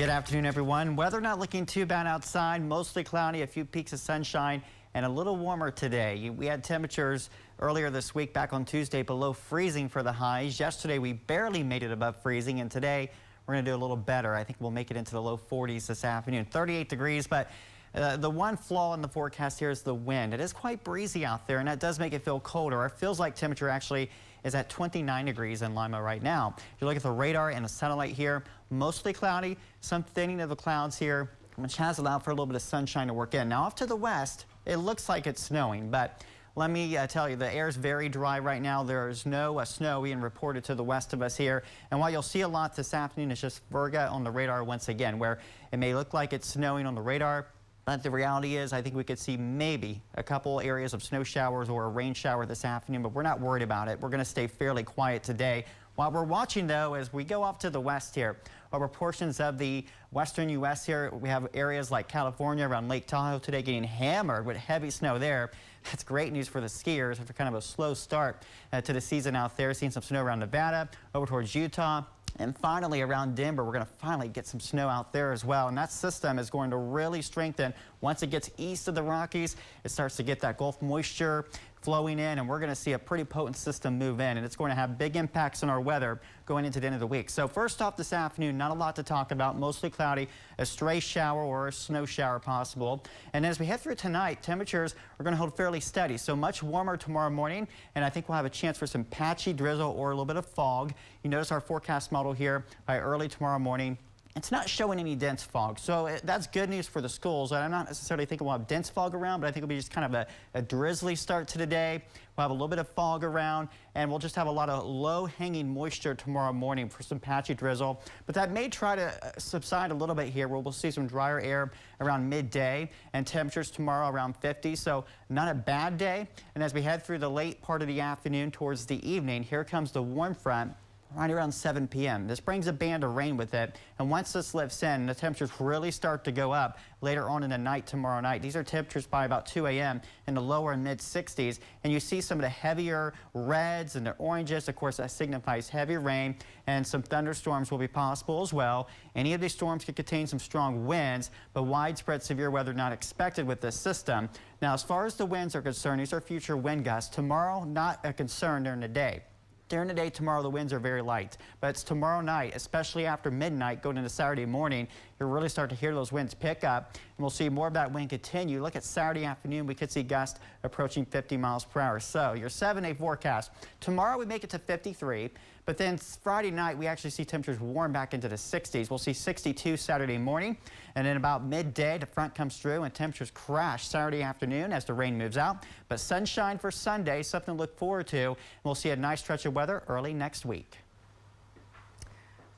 Good afternoon, everyone. Weather not looking too bad outside, mostly cloudy, a few peaks of sunshine, and a little warmer today. We had temperatures earlier this week, back on Tuesday, below freezing for the highs. Yesterday, we barely made it above freezing, and today, we're going to do a little better. I think we'll make it into the low 40s this afternoon. 38 degrees, but the one flaw in the forecast here is the wind. It is quite breezy out there, and that does make it feel colder. It feels like temperature actually is at 29 degrees in Lima right now. If you look at the radar and the satellite here, mostly cloudy, some thinning of the clouds here, which has allowed for a little bit of sunshine to work in. Now off to the west, it looks like it's snowing, but let me tell you, the air is very dry right now. There is no snow being reported to the west of us here. And while you'll see a lot this afternoon, it's just Virga on the radar once again, where it may look like it's snowing on the radar, but the reality is I think we could see maybe a couple areas of snow showers or a rain shower this afternoon, but we're not worried about it. We're going to stay fairly quiet today. While we're watching, though, as we go off to the west here, over portions of the western U.S. here, we have areas like California around Lake Tahoe today getting hammered with heavy snow there. That's great news for the skiers after kind of a slow start to the season out there. Seeing some snow around Nevada, over towards Utah. And finally, around Denver, we're going to finally get some snow out there as well. And that system is going to really strengthen once it gets east of the Rockies. It starts to get that Gulf moisture flowing in, and we're going to see a pretty potent system move in, and it's going to have big impacts on our weather going into the end of the week. So first off this afternoon, not a lot to talk about, mostly cloudy, a stray shower or a snow shower possible. And as we head through tonight, temperatures are going to hold fairly steady, so much warmer tomorrow morning, and I think we'll have a chance for some patchy drizzle or a little bit of fog. You notice our forecast model here by early tomorrow morning. It's not showing any dense fog, so that's good news for the schools. I'm not necessarily thinking we'll have dense fog around, but I think it'll be just kind of a drizzly start to the day. We'll have a little bit of fog around, and we'll just have a lot of low-hanging moisture tomorrow morning for some patchy drizzle. But that may try to subside a little bit here, where we'll see some drier air around midday, and temperatures tomorrow around 50, so not a bad day. And as we head through the late part of the afternoon towards the evening, here comes the warm front. Right around 7 p.m. This brings a band of rain with it, and once this lifts in, the temperatures really start to go up later on in the night tomorrow night. These are temperatures by about 2 a.m. in the lower and mid 60s, and you see some of the heavier reds and the oranges. Of course, that signifies heavy rain, and some thunderstorms will be possible as well. Any of these storms could contain some strong winds, but widespread severe weather not expected with this system. Now, as far as the winds are concerned, these are future wind gusts. Tomorrow, not a concern during the day. During the day tomorrow, the winds are very light, but it's tomorrow night, especially after midnight going into Saturday morning, you'll really start to hear those winds pick up, and we'll see more of that wind continue. Look at Saturday afternoon, we could see gusts approaching 50 miles per hour. So your 7-day forecast. Tomorrow we make it to 53, but then Friday night we actually see temperatures warm back into the 60s. We'll see 62 Saturday morning, and then about midday the front comes through and temperatures crash Saturday afternoon as the rain moves out. But sunshine for Sunday, something to look forward to, and we'll see a nice stretch of weather early next week.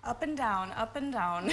Up and down, up and down.